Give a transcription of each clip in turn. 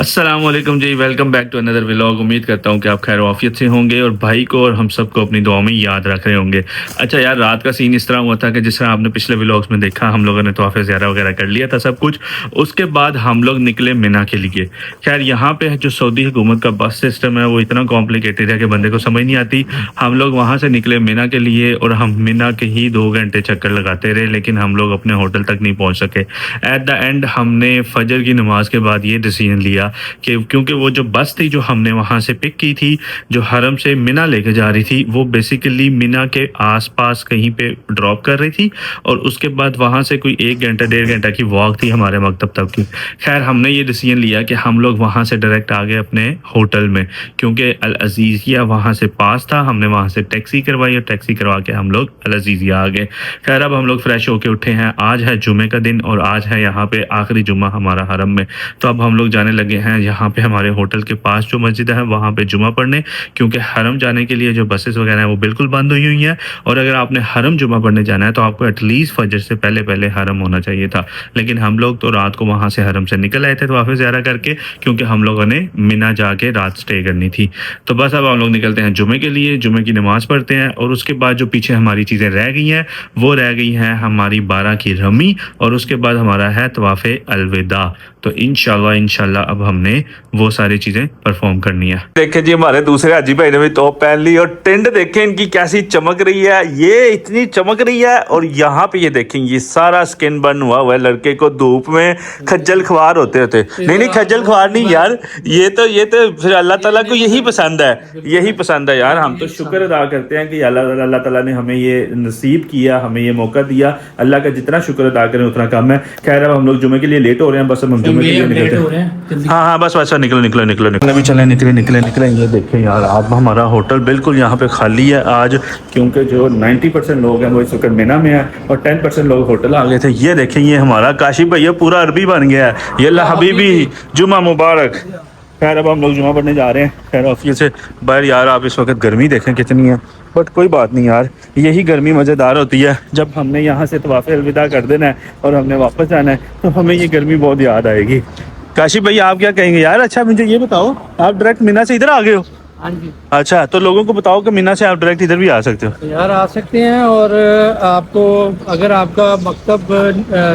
अस्सलामुअलैकुम जी, welcome back to another vlog. उम्मीद करता हूँ कि आप खैर आफियत से होंगे और भाई को और हम सबको अपनी दुआ में याद रख रहे होंगे। अच्छा यार, रात का सीन इस तरह हुआ था कि जिस तरह आपने पिछले व्लॉग्स में देखा, हम लोगों ने तोहफे ज़्यादा वगैरह कर लिया था सब कुछ। उसके बाद हम लोग निकले मिना के लिए। खैर यहाँ पे जो सऊदी हुकूमत का बस सिस्टम है वो इतना कॉम्प्लिकेटेड है कि बंदे को समझ नहीं आती। हम लोग वहाँ से निकले मिना के लिए और हम मिना के ही 2 घंटे चक्कर लगाते रहे, लेकिन हम लोग अपने होटल तक नहीं पहुँच सके। एट द एंड हमने फजर की नमाज के बाद ये डिसीजन लिया कि क्योंकि वो जो बस थी जो हमने वहाँ से पिक की थी, जो हरम से मिना लेके जा रही थी, वो बेसिकली मिना के आसपास कहीं पे ड्रॉप कर रही थी और उसके बाद वहाँ से कोई 1 घंटा 1.5 घंटा की वॉक थी हमारे मकतब तक की। खैर हमने ये डिसीजन लिया कि हम लोग वहाँ से डायरेक्ट आ गए अपने होटल में, क्योंकि अल अजीज़िया वहाँ से पास था। हमने वहाँ से टैक्सी करवाई और टैक्सी करवा के हम लोग अल अजीज़िया आ गए। खैर अब हम लोग फ्रेश होके उठे हैं। आज है जुमे का दिन और आज है यहाँ पे आखिरी जुमा हमारा हरम में। तो अब हम लोग जाने लगे हैं यहाँ पे हमारे होटल के पास जो मस्जिद है वहाँ पे जुमा पढ़ने, क्योंकि हरम जाने के लिए जो बसेस वगैरह हैं वो बिल्कुल बंद हुई हैं। और अगर आपने हरम जुमा पढ़ने जाना है तो आपको एटलीस्ट फजर से पहले पहले हरम होना चाहिए था। लेकिन हम लोग तो रात को वहाँ से हरम से निकल आए थे तवाफ़ ज़ियारा करके, क्योंकि हम लोगों ने मिना जाके रात स्टे करनी थी। तो बस अब हम लोग निकलते हैं जुमे के लिए, जुमे की नमाज पढ़ते हैं और उसके बाद जो पीछे हमारी चीज़ें रह गई हैं वो रह गई हैं हमारी 12 की रमी और उसके बाद हमारा है तवाफ़ अलविदा। तो इंशाल्लाह अब हमने वो सारी चीजें परफॉर्म करनी है। देखे जी हमारे दूसरे हाजी भाई ने भी टॉप पहन ली और टिंड देखें इनकी कैसी चमक रही है, ये इतनी चमक रही है। और यहाँ पे ये देखें ये सारा स्किन बर्न हुआ है। लड़के को धूप में खज्जल ख्वार होते नहीं खज्जल ख्वार नहीं यार, ये तो फिर अल्लाह ताला को यही पसंद है यार। हम तो शुक्र अदा करते हैं कि अल्लाह ताला ने हमें ये नसीब किया, हमें ये मौका दिया। अल्लाह का जितना शुक्र अदा करें उतना कम है। खैर अब हम लोग जुमे के लिए लेट हो रहे हैं, बस अब हम जुमे के लिए निकलते हैं। हाँ बस निकलो अभी चले निकले। ये देखें यार, अब हमारा होटल बिल्कुल यहाँ पे खाली है आज, क्योंकि जो 90% लोग हैं वो इस वक्त मिना में है और 10% लोग होटल आ गए थे। ये देखें ये हमारा काशिफ भैया पूरा अरबी बन गया है। ये अल्लाह हबीबी जुमा मुबारक। खैर अब हम लोग जुमा पढ़ने जा रहे हैं। खैर ऑफिस से बाहर यार आप इस वक्त गर्मी देखें कितनी है, बट कोई बात नहीं यार, यही गर्मी मज़ेदार होती है। जब हमने यहाँ से तवाफ़ अलविदा कर देना है और हमने वापस जाना है तो हमें ये गर्मी बहुत याद आएगी। काशिफ भैया आप क्या कहेंगे यार? अच्छा मुझे ये बताओ, आप डायरेक्ट मिना से इधर आ गए हो? हाँ जी। अच्छा तो लोगों को बताओ कि मिना से आप डायरेक्ट इधर भी आ सकते हो यार, आ सकते हैं। और आपको अगर आपका मकतब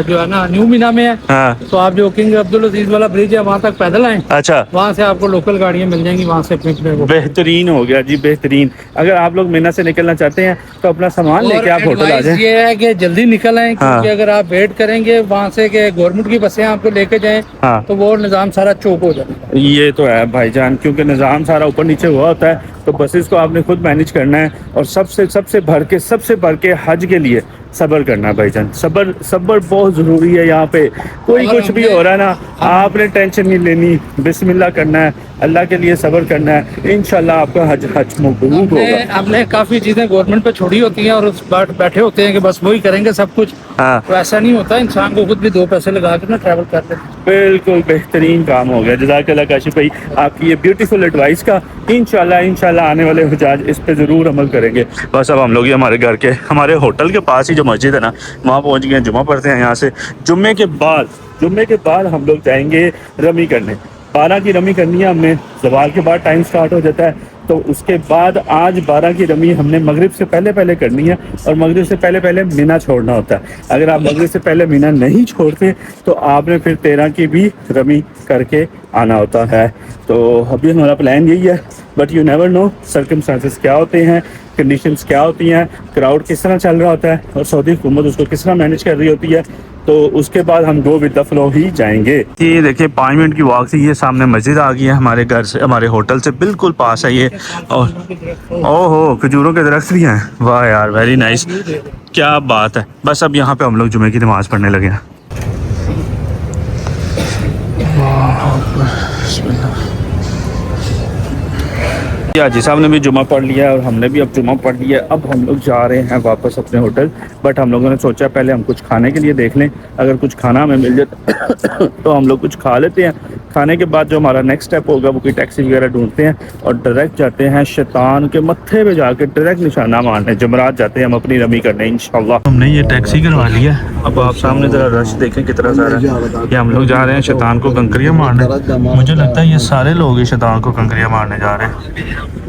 जो है ना न्यू मिना में है, हाँ। तो आप जो किंग अब्दुल अजीज वाला ब्रिज है वहाँ तक पैदल आए। अच्छा, वहाँ से आपको लोकल गाड़ियाँ मिल जाएंगी, वहाँ से अपने बेहतरीन हो गया जी, बेहतरीन। अगर आप लोग मिना से निकलना चाहते हैं तो अपना सामान लेके आप होटल आ जाएं। ये है कि जल्दी निकल आए, क्योंकि अगर आप वेट करेंगे वहाँ से कि गवर्नमेंट की बसें आपको लेके जाएं, तो वो निज़ाम सारा चौक हो जाएगा। ये तो है भाईजान, क्योंकि निज़ाम सारा ऊपर नीचे हुआ होता है तो बसेस को आपने खुद मैनेज करना है। और सबसे भर के हज के लिए सब्र करना है भाईजान। सब्र बहुत ज़रूरी है। यहाँ पे कोई कुछ भी हो रहा है ना, आपने टेंशन नहीं लेनी, बिस्मिल्लाह करना है, अल्लाह के लिए सब्र करना है। इंशाल्लाह आपका हज मकबूल होगा। हमने काफ़ी चीज़ें गवर्नमेंट पे छोड़ी होती हैं और उस बात बैठे होते हैं कि बस वही करेंगे सब कुछ। हाँ। तो ऐसा नहीं होता, इंसान को खुद भी 2 पैसे लगा के ना ट्रैवल कर ले। बिल्कुल बेहतरीन काम हो गया, जज़ाकल्लाह काशिफ भाई आपकी ये ब्यूटीफुल एडवाइस का। इंशाल्लाह आने वाले हुजाज इस पे ज़रूर अमल करेंगे। बस अब हम लोग हमारे घर के हमारे होटल के पास ही जो मस्जिद है ना वहाँ पहुँच गए हैं। जुमा पढ़ते हैं यहाँ से। जुम्मे के बाद हम लोग जाएंगे रमी करने। 12 की रमी करनी है हमने, ज़वाल के बाद टाइम स्टार्ट हो जाता है। तो उसके बाद आज 12 की रमी हमने मगरिब से पहले करनी है और मगरिब से पहले मिना छोड़ना होता है। अगर आप मगरिब से पहले मिना नहीं छोड़ते तो आपने फिर 13 की भी रमी करके आना होता है। तो अभी हमारा प्लान यही है, but you never know circumstances क्या होते हैं, कंडीशंस क्या होती हैं, क्राउड किस तरह चल रहा होता है और सऊदी हुकूमत उसको किस तरह मैनेज कर रही होती है। तो उसके बाद हम गो विद द फ्लो ही जाएंगे। ये देखिए 5 मिनट की वॉक थी, ये सामने मस्जिद आ गई है हमारे घर से, हमारे होटल से बिल्कुल पास है ये। और ओहो खजूरों के दरख्त भी हैं, वाह यार वेरी नाइस, क्या बात है। बस अब यहाँ पे हम लोग जुमे की नमाज़ पढ़ने लगे हैं। हाजी साहब ने भी जुमा पढ़ लिया और हमने भी अब जुमा पढ़ लिया। अब हम लोग जा रहे हैं वापस अपने होटल, बट हम लोगों ने सोचा पहले हम कुछ खाने के लिए देख लें, अगर कुछ खाना हमें मिल जाए तो हम लोग कुछ खा लेते हैं। खाने के बाद जो हमारा नेक्स्ट स्टेप होगा वो कोई टैक्सी वगैरह ढूंढते हैं और डायरेक्ट जाते हैं शैतान के मत्थे पे जाके डायरेक्ट निशाना मारने, जमरात जाते हैं हम अपनी रमी करने इंशाल्लाह। हमने ये टैक्सी करवा लिया। अब आप सामने ज़रा रश देखें कितना सारा है। ये हम लोग जा रहे हैं शैतान को कंकरियाँ मारने। मुझे लगता है ये सारे लोग ही शैतान को कंकरियाँ मारने जा रहे हैं।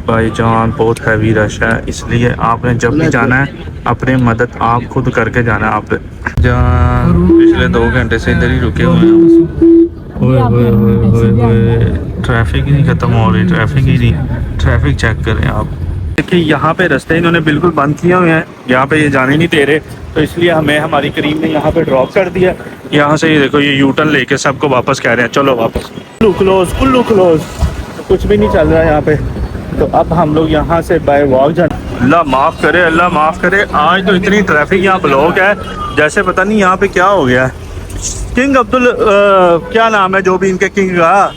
भाईजान बहुत हैवी रश है, इसलिए आपने जब भी जाना है अपनी मदद आप खुद करके जाना है। आप जान पिछले 2 घंटे से इधर ही रुके हुए हैं। ट्रैफिक ही नहीं ख़त्म हो रही, ट्रैफिक ही नहीं। ट्रैफिक चेक करें आप। देखिए यहाँ पे रास्ते इन्होंने बिल्कुल बंद किए हुए हैं, यहाँ पे ये जाने नहीं दे रहे, तो इसलिए हमें हमारी करीम ने यहाँ पे ड्रॉप कर दिया। यहाँ से ये देखो ये यू टर्न लेके सबको वापस कह रहे हैं चलो वापस। कुल्लू क्लोज कुछ भी नहीं चल रहा है यहाँ पे। तो अब हम लोग यहाँ से बाय वॉक जाना। अल्लाह माफ़ करे, अल्लाह माफ़ करे। आज तो इतनी ट्रैफिक यहाँ ब्लॉक है जैसे पता नहीं यहाँ पे क्या हो गया है। किंग अब्दुल क्या नाम है जो भी इनके किंग का,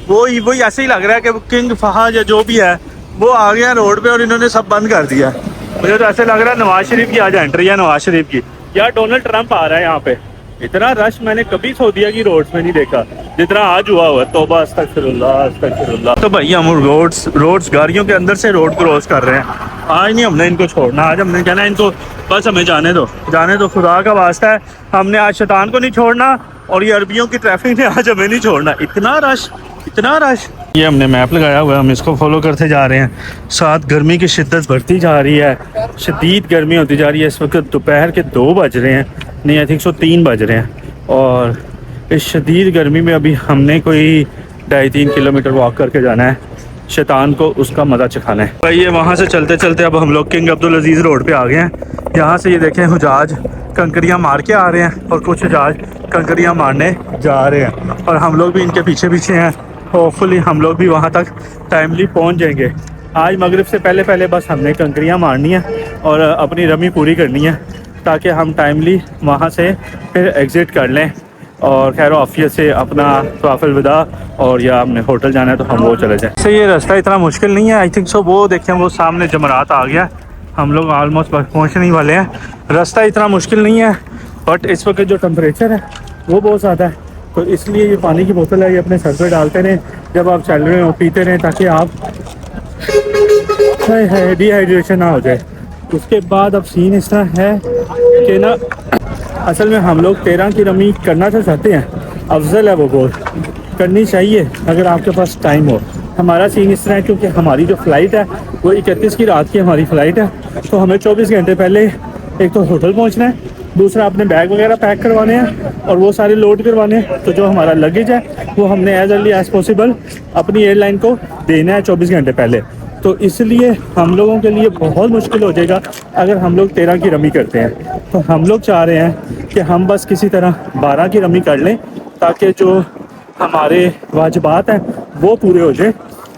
वही ऐसे ही लग रहा है कि किंग फहद या जो भी है वो आ गया रोड पे और इन्होंने सब बंद कर दिया। मुझे तो ऐसे लग रहा है नवाज शरीफ की आज एंट्री है, नवाज शरीफ की। यार डोनाल्ड ट्रंप आ रहा है यहाँ पे। इतना रश मैंने कभी सऊदीया की रोड्स में नहीं देखा जितना आज हुआ हुआ। तौबा अस्तगफिरुल्लाह अस्तगफिरुल्लाह। तो भाई हम रोड्स गाड़ियों के अंदर से रोड क्रॉस कर रहे हैं। आज नहीं हमने इनको छोड़ना, आज हमने कहना इनको बस हमें जाने दो, खुदा का वास्ता है। हमने आज शैतान को नहीं छोड़ना और ये अरबियों की ट्रैफिक ने आज हमें नहीं छोड़ना। इतना रश। ये हमने मैप लगाया हुआ है, हम इसको फॉलो करते जा रहे हैं। साथ गर्मी की शिद्दत बढ़ती जा रही है, शदीद गर्मी होती जा रही है। इस वक्त दोपहर के 2 बज रहे हैं, नहीं आई थिंक 3 बज रहे हैं। और इस शदीद गर्मी में अभी हमने कोई 2.5-3 किलोमीटर वॉक करके जाना है, शैतान को उसका मज़ा चखाना है। भाई ये वहाँ से चलते चलते अब हम लोग किंग अब्दुल अजीज़ रोड पे आ गए हैं। यहाँ से ये देखें हुजाज कंकरियाँ मार के आ रहे हैं और कुछ हुजाज कंकरियाँ मारने जा रहे हैं और हम लोग भी इनके पीछे हैं। होपफुली हम लोग भी वहाँ तक टाइमली पहुँच जाएंगे। आज मगरिब से पहले बस हमने कंकरियाँ मारनी है और अपनी रमी पूरी करनी है ताकि हम टाइमली वहाँ से फिर एग्ज़िट कर लें और खैर ऑफिस से अपना तवाफ़ुल विदा और या हमने होटल जाना है तो हम वो चले जाएँ। से ये रास्ता इतना मुश्किल नहीं है आई थिंक सो। वो देखें वो सामने जमरात आ गया, हम लोग ऑलमोस्ट पहुँचने ही वाले हैं। रास्ता इतना मुश्किल नहीं है बट इस वक्त जो टेम्परेचर है वो बहुत ज़्यादा है, तो इसलिए ये पानी की बोतल है ये अपने सर पे डालते रहें जब आप चल रहे हो, पीते रहें ताकि आप डिहाइड्रेशन ना हो जाए। उसके बाद अब सीन इस तरह है कि ना असल में हम लोग 13 की रमी करना तो चाहते हैं, अफजल है वो बहुत करनी चाहिए अगर आपके पास टाइम हो। हमारा सीन इस तरह है क्योंकि हमारी जो फ़्लाइट है वो 31 की रात की हमारी फ़्लाइट है, तो हमें 24 घंटे पहले एक तो होटल पहुंचना है, दूसरा अपने बैग वगैरह पैक करवाने हैं और वो सारे लोड करवाने हैं। तो जो हमारा लगेज है वो हमने एज अर्ली एज़ पॉसिबल अपनी एयरलाइन को देना है 24 घंटे पहले। तो इसलिए हम लोगों के लिए बहुत मुश्किल हो जाएगा अगर हम लोग 13 की रमी करते हैं। तो हम लोग चाह रहे हैं कि हम बस किसी तरह 12 की रमी कर लें ताकि जो हमारे वाजिबात हैं वो पूरे हो जाए।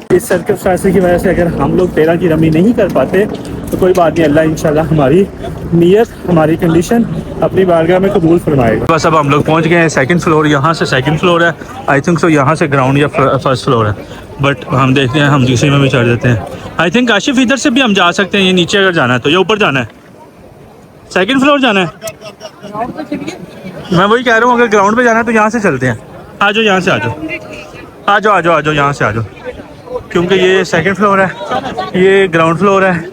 इस सर्कमस्टेंस की वजह से अगर हम लोग 13 की रमी नहीं कर पाते तो कोई बात नहीं, अल्लाह इंशाल्लाह हमारी नीयत हमारी कंडीशन अपनी बारगाह में कबूल फरमाएगा। बस अब हम लोग पहुंच गए हैं 2nd फ्लोर। यहाँ से 2nd फ्लोर है आई थिंक सो, यहाँ से ग्राउंड या 1st फ्लोर है, बट हम देखते हैं हम दूसरे में भी चढ़ देते हैं। आई थिंक काशिफ इधर से भी हम जा सकते हैं, ये नीचे अगर जाना है तो, ये ऊपर जाना है 2nd फ्लोर जाना है। मैं वही कह रहा हूँ अगर ग्राउंड पे जाना है तो यहाँ से चलते हैं। आ जाओ यहाँ से, आ जाओ यहाँ से आ जाओ, क्योंकि ये 2nd फ्लोर है, ये ग्राउंड फ्लोर है,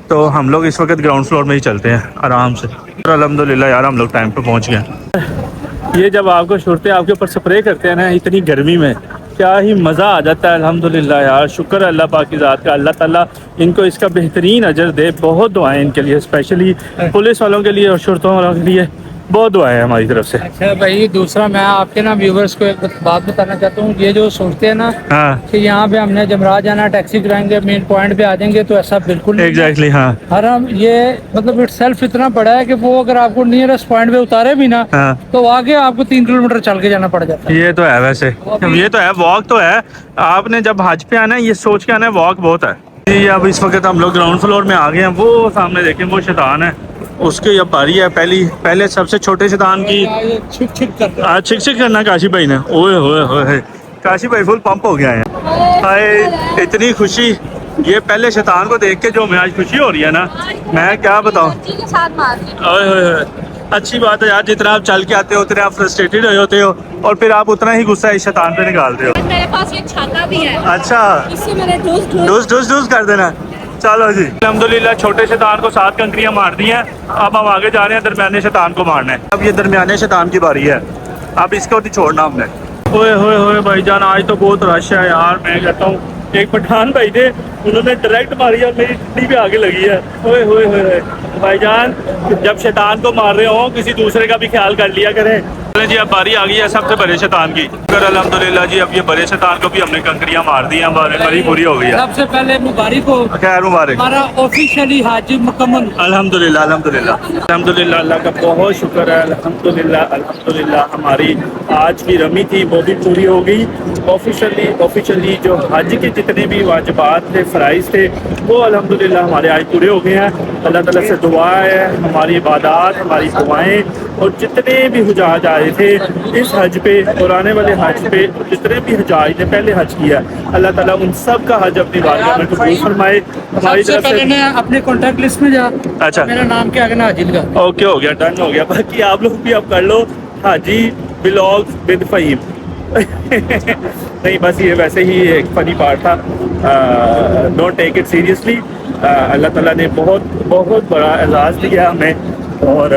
तो हम लोग इस वक्त ग्राउंड फ्लोर में ही चलते हैं आराम से। अल्हम्दुलिल्लाह यार हम लोग टाइम पे पहुंच गए। ये जब आपको शुरते आपके ऊपर स्प्रे करते हैं ना इतनी गर्मी में, क्या ही मज़ा आ जाता है। अल्हम्दुलिल्लाह यार, शुक्र है अल्लाह पाक की ज़ात का, अल्लाह ताला इनको इसका बेहतरीन अजर दे। बहुत दुआएं इनके लिए, स्पेशली पुलिस वालों के लिए और शुरतों वालों के लिए बहुत दुआएं हैं हमारी तरफ से। अच्छा भाई, दूसरा मैं आपके ना व्यूवर्स को एक बात बताना चाहता हूँ। ये जो सोचते हैं ना कि यहाँ पे हमने जमरात जाना, टैक्सी कराएंगे, मेन पॉइंट पे आ जाएंगे, तो ऐसा बिल्कुल नहीं। एग्जैक्टली हाँ। हरम ये मतलब इट सेल्फ इतना बड़ा है कि वो अगर आपको नियरेस्ट पॉइंट पे उतारे भी ना तो आगे आपको 3 किलोमीटर चल के जाना पड़ जाता है। ये तो है, वैसे ये तो है, वॉक तो है। आपने जब हज पे आना है ये सोच के आना है, वॉक बहुत है जी। अब इस वक्त हम लोग ग्राउंड फ्लोर में आ गए हैं। वो सामने देखें वो शैतान है, उसकी अब बारी है। पहले सबसे छोटे शैतान की छिक करना काशी भाई ने। ओए होए काशी भाई फुल पंप हो गया है। हाय इतनी खुशी, ये पहले शैतान को देख के जो मैं आज खुशी हो रही है ना, मैं क्या बताऊं। ओए होए अच्छी बात है यार, जितना आप चल के आते हो उतने आप फ्रस्ट्रेटेड होते हो और फिर आप उतना ही गुस्सा इस शैतान पे निकालते हो। पास एक छाता भी है, अच्छा इससे मैंने डूस कर देना। चलो जी, अल्हम्दुलिल्लाह छोटे शैतान को 7 कंकरियां मार दी हैं। अब हम आगे जा रहे हैं दरमियाने शैतान को मारना है। अब ये दरमियाने शैतान की बारी है, अब इसको नहीं छोड़ना हमने। ओए होए होए भाईजान, आज तो बहुत रश है यार। मैं कहता हूँ एक पठान भाई थे, उन्होंने डायरेक्ट मारी और मेरी टी भी आगे लगी है। ओए होए होए भाईजान, जब शैतान को मार रहे हो किसी दूसरे का भी ख्याल कर लिया करें। चलें जी, अब बारी आ गई है सबसे बड़े शैतान की। कर अल्हम्दुलिल्लाह जी, अब ये बड़े शैतान को भी हमने कंकरियां मार दी हैं, हमारी पूरी हो गई है। सबसे पहले मुबारक हो, खैर मुबारक, हमारा ऑफिशियली हज मुकम्मल। अल्हम्दुलिल्लाह अल्हम्दुलिल्लाह अल्हम्दुलिल्लाह, अल्लाह का बहुत शुक्र है। अल्हम्दुलिल्लाह अल्हम्दुलिल्लाह, हमारी आज की रमी थी वो भी पूरी हो गई। ऑफिशियली जो हज के जितने भी वाजिबात थे, फ़राइज़ थे, वो अल्हम्दुलिल्लाह हमारे आज पूरे हो गए हैं। अल्लाह ताला से दुआ है हमारी इबादत, हमारी दुआएं और जितने भी हुजाज आए थे इस हज पे और आने वाले हज पे, जितने भी हुजाज ने पहले हज किया, अल्लाह ताला उन सब का हज अपनी बारगाह में कबूल फरमाए। हमारी सबसे तरफ पहले से मैं अपने कॉन्टैक्ट लिस्ट में जा, अच्छा मेरा नाम क्या है ना हाजिल का। ओके, हो गया, डन हो गया। बाकी आप लोग भी अब कर लो हाजी व्लॉग्स विद फ़हीम। नहीं, बस ये वैसे ही एक फनी पार्ट था, डोंट टेक इट सीरियसली। अल्लाह ताला ने बहुत बहुत बड़ा एजाज़ दिया हमें और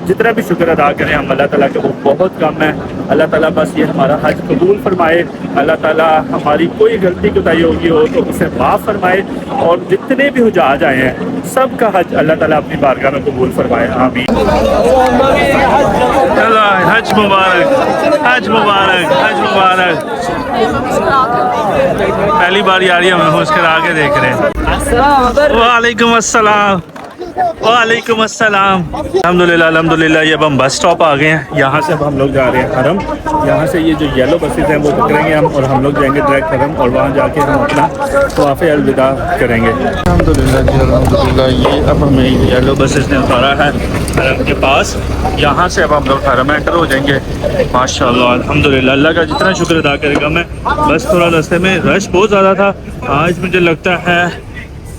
जितना भी शुक्र अदा करें हम अल्लाह ताला के, वो बहुत कम है। अल्लाह ताला बस ये हमारा हज कबूल फरमाए। अल्लाह ताला हमारी कोई गलती कोताही होगी हो तो उसे माफ़ फरमाए और जितने भी हुजाज आए हैं सब का हज अल्लाह ताला अपनी बारगाह में कबूल फरमाए, आमीन। हज मुबारक, हज मुबारक, हज मुबारक। पहली बार यारी हमें मुस्कुरा के देख रहे हैं। वालेकुम अस्सलाम, वालेकुम अस्सलाम। अल्हम्दुलिल्लाह अल्हम्दुलिल्लाह, ये अब हम बस स्टॉप आ गए हैं। यहाँ से अब हम लोग जा रहे हैं हरम। यहाँ से ये जो येलो बसेज हैं वो पकड़ेंगे हम और हम लोग जाएंगे डायरेक्ट हरम और वहाँ जाके हम अपना तवाफ़ अलविदा करेंगे। अल्हम्दुलिल्लाह जी अल्हम्दुलिल्लाह, ये अब हमें येलो बसेज ने उतारा है हरम के पास। यहाँ से अब हम लोग हरम एंटर हो जाएंगे माशाअल्लाह। अल्हम्दुलिल्लाह, अल्लाह का जितना शुक्र अदा करेगा मैं। बस थोड़ा रास्ते में रश बहुत ज़्यादा था। आज मुझे लगता है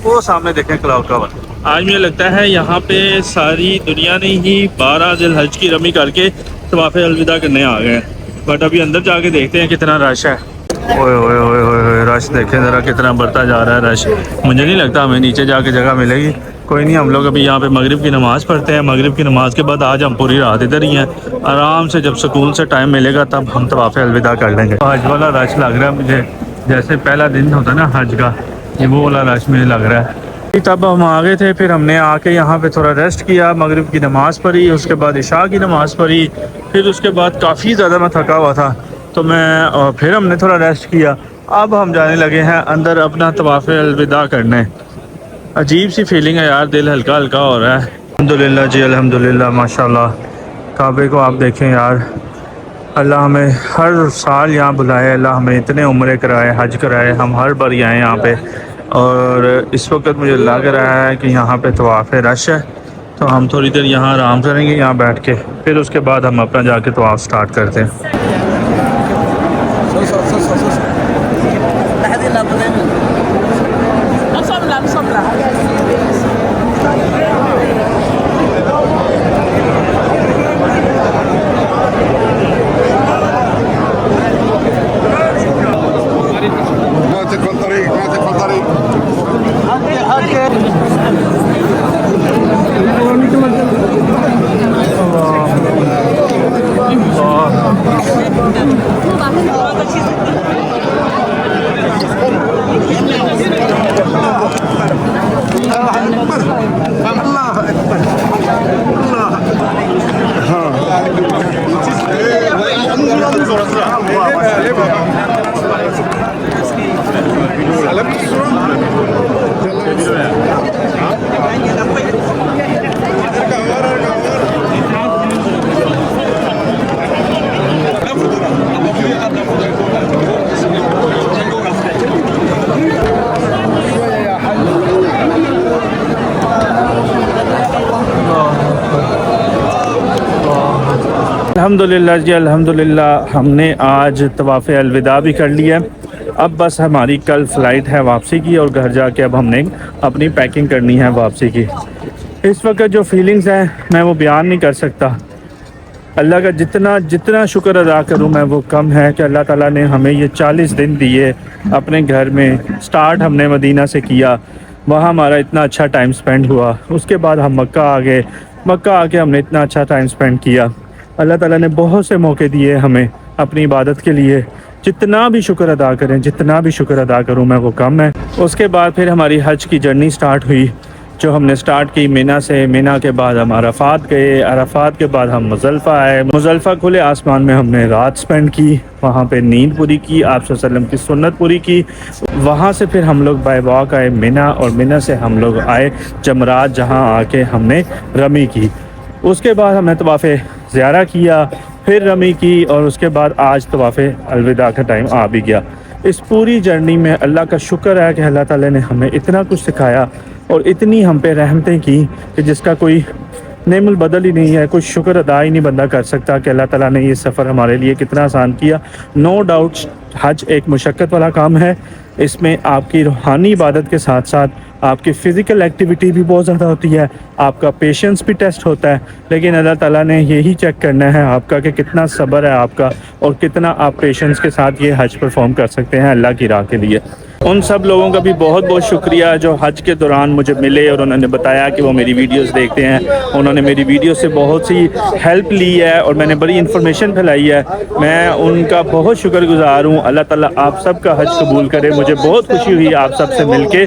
वो सामने देखें क्लाउड कवर, आज मुझे लगता है यहाँ पे सारी दुनिया ने ही 12 ज़िलहज की रमी करके तवाफ़ अलविदा करने आ गए हैं। बट अभी अंदर जाके देखते हैं कितना रश है। ओए ओए ओए ओए, रश देखें ज़रा कितना बढ़ता जा रहा है रश। मुझे नहीं लगता हमें नीचे जाके जगह मिलेगी। कोई नहीं, हम लोग अभी यहाँ पे मगरिब की नमाज़ पढ़ते हैं। मगरिब की नमाज़ के बाद आज हम पूरी रात इधर ही हैं। आराम से जब सुकून से टाइम मिलेगा तब हम तवाफ़ अलविदा कर लेंगे। हज वाला रश लग रहा है मुझे, जैसे पहला दिन होता है ना हज का, ये वो वाला रश मुझे लग रहा है। तब हम आ गए थे, फिर हमने आके यहाँ पे थोड़ा रेस्ट किया, मगरिब की नमाज़ पढ़ी, उसके बाद इशा की नमाज़ पढ़ी, फिर उसके बाद काफ़ी ज़्यादा मैं थका हुआ था तो मैं फिर हमने थोड़ा रेस्ट किया। अब हम जाने लगे हैं अंदर अपना तवाफ़ अलविदा करने। अजीब सी फीलिंग है यार, दिल हल्का हल्का हो रहा है। अल्हम्दुलिल्लाह जी अल्हम्दुलिल्लाह, माशाल्लाह। काबे को आप देखें यार, अल्लाह हमें हर साल यहाँ बुलाए, अल्लाह हमें इतने उम्रे कराए, हज कराए, हम हर बार आए यहाँ पे। और इस वक्त मुझे लग रहा है कि यहाँ पे तवाफ़ रश है, तो हम थोड़ी देर यहाँ आराम करेंगे यहाँ बैठ के, फिर उसके बाद हम अपना जाके तवाफ़ स्टार्ट करते हैं। अल्हम्दुलिल्लाह जी अल्हम्दुलिल्लाह, हमने आज तवाफ़ अलविदा भी कर लिया। अब बस हमारी कल फ़्लाइट है वापसी की और घर जाके अब हमने अपनी पैकिंग करनी है वापसी की। इस वक्त जो फीलिंग्स हैं मैं वो बयान नहीं कर सकता। अल्लाह का जितना जितना शुक्र अदा करूँ मैं वो कम है कि अल्लाह ताला ने हमें ये 40 दिन दिए अपने घर में। स्टार्ट हमने मदीना से किया, वहाँ हमारा इतना अच्छा टाइम स्पेंड हुआ। उसके बाद हम मक्का आ गए, मक्का आके हमने इतना अच्छा टाइम स्पेंड किया। अल्लाह ताला ने बहुत से मौके दिए हमें अपनी इबादत के लिए। जितना भी शुक्र अदा करें, जितना भी शुक्र अदा करूँ मैं वो कम है। उसके बाद फिर हमारी हज की जर्नी स्टार्ट हुई, जो हमने स्टार्ट की मिना से। मिना के बाद हम अराफात गए, अराफात के बाद हम मुज़ल्फ़ा आए। मुज़ल्फ़ा खुले आसमान में हमने रात स्पेंड की, वहाँ पे नींद पूरी की, आप सल्लल्लाहु अलैहि वसल्लम की सुन्नत पूरी की। वहाँ से फिर हम लोग बाय वॉक आए मिना, और मिना से हम लोग आए जमरात, जहाँ आके हमने रमी की। उसके बाद हमने तवाफ़ ज़ियारा किया, फिर रमी की, और उसके बाद आज तवाफ़ अलविदा का टाइम आ भी गया। इस पूरी जर्नी में अल्लाह का शुक्र है कि अल्लाह ताला ने हमें इतना कुछ सिखाया और इतनी हम पे रहमतें की कि जिसका कोई नेमुल बदल ही नहीं है। कुछ शुक्र अदा ही नहीं बंदा कर सकता कि अल्लाह ताला ने ये सफ़र हमारे लिए कितना आसान किया। नो डाउट हज एक मुशक्क़त वाला काम है। इसमें आपकी रूहानी इबादत के साथ साथ आपकी फ़िज़िकल एक्टिविटी भी बहुत ज़्यादा होती है, आपका पेशेंस भी टेस्ट होता है। लेकिन अल्लाह ताला ने यही चेक करना है आपका कि कितना सब्र है आपका, और कितना आप पेशेंस के साथ ये हज परफॉर्म कर सकते हैं अल्लाह की राह के लिए। उन सब लोगों का भी बहुत बहुत शुक्रिया जो हज के दौरान मुझे मिले और उन्होंने बताया कि वो मेरी वीडियोस देखते हैं। उन्होंने मेरी वीडियो से बहुत सी हेल्प ली है और मैंने बड़ी इन्फॉर्मेशन फैलाई है। मैं उनका बहुत शुक्रगुजार हूँ। अल्लाह ताला आप सब का हज कबूल करे। मुझे बहुत खुशी हुई आप सब से मिलके,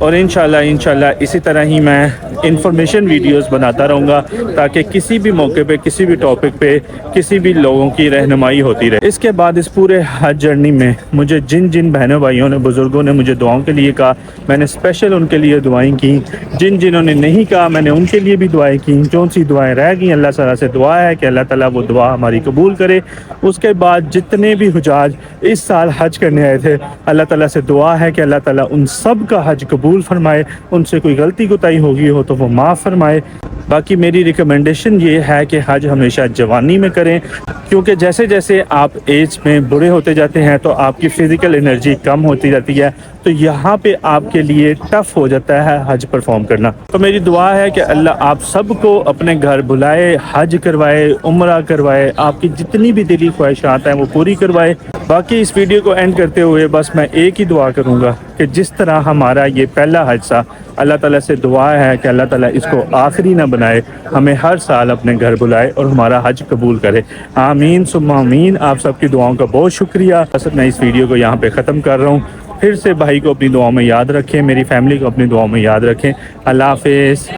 और इंशाल्लाह इसी तरह ही मैं इन्फॉर्मेशन वीडियोस बनाता रहूँगा ताकि किसी भी मौके पे, किसी भी टॉपिक पे, किसी भी लोगों की रहनुमाई होती रहे। इसके बाद इस पूरे हज जर्नी में मुझे जिन जिन बहनों भाइयों ने, बुज़ुर्गों ने मुझे दुआओं के लिए कहा, मैंने स्पेशल उनके लिए दुआएं की। जिन्होंने नहीं कहा मैंने उनके लिए भी दुआएं की। जो सी दुआएं रह गई अल्लाह ताला से दुआ है कि अल्लाह ताला वो दुआ हमारी कबूल करे। उसके बाद जितने भी हुजाज इस साल हज करने आए थे, अल्लाह ताला से दुआ है कि अल्लाह ताला उन सब का हज कबूल फरमाए। उनसे कोई गलती कोताही होगी हो तो वो माफ़ फरमाए। बाकी मेरी रिकमेंडेशन ये है कि हज हमेशा जवानी में करें, क्योंकि जैसे जैसे आप एज में बूढ़े होते जाते हैं तो आपकी फ़िज़िकल एनर्जी कम होती जाती है, तो यहाँ पे आपके लिए टफ़ हो जाता है हज परफॉर्म करना। तो मेरी दुआ है कि अल्लाह आप सबको अपने घर बुलाए, हज करवाए, उम्रा करवाए, आपकी जितनी भी दिली ख्वाहिशात हैं वो पूरी करवाए। बाकी इस वीडियो को एंड करते हुए बस मैं एक ही दुआ करूँगा कि जिस तरह हमारा ये पहला हज था, अल्लाह ताला से दुआ है कि अल्लाह ताला इसको आखिरी ना बनाए, हमें हर साल अपने घर बुलाए और हमारा हज कबूल करे। आमीन सुम्मा आमीन। आप सबकी दुआओं का बहुत शुक्रिया। बस मैं इस वीडियो को यहाँ पे ख़त्म कर रहा हूँ। फिर से भाई को अपनी दुआओं में याद रखें, मेरी फैमिली को अपनी दुआओं में याद रखें। अल्लाह हाफ़िज़।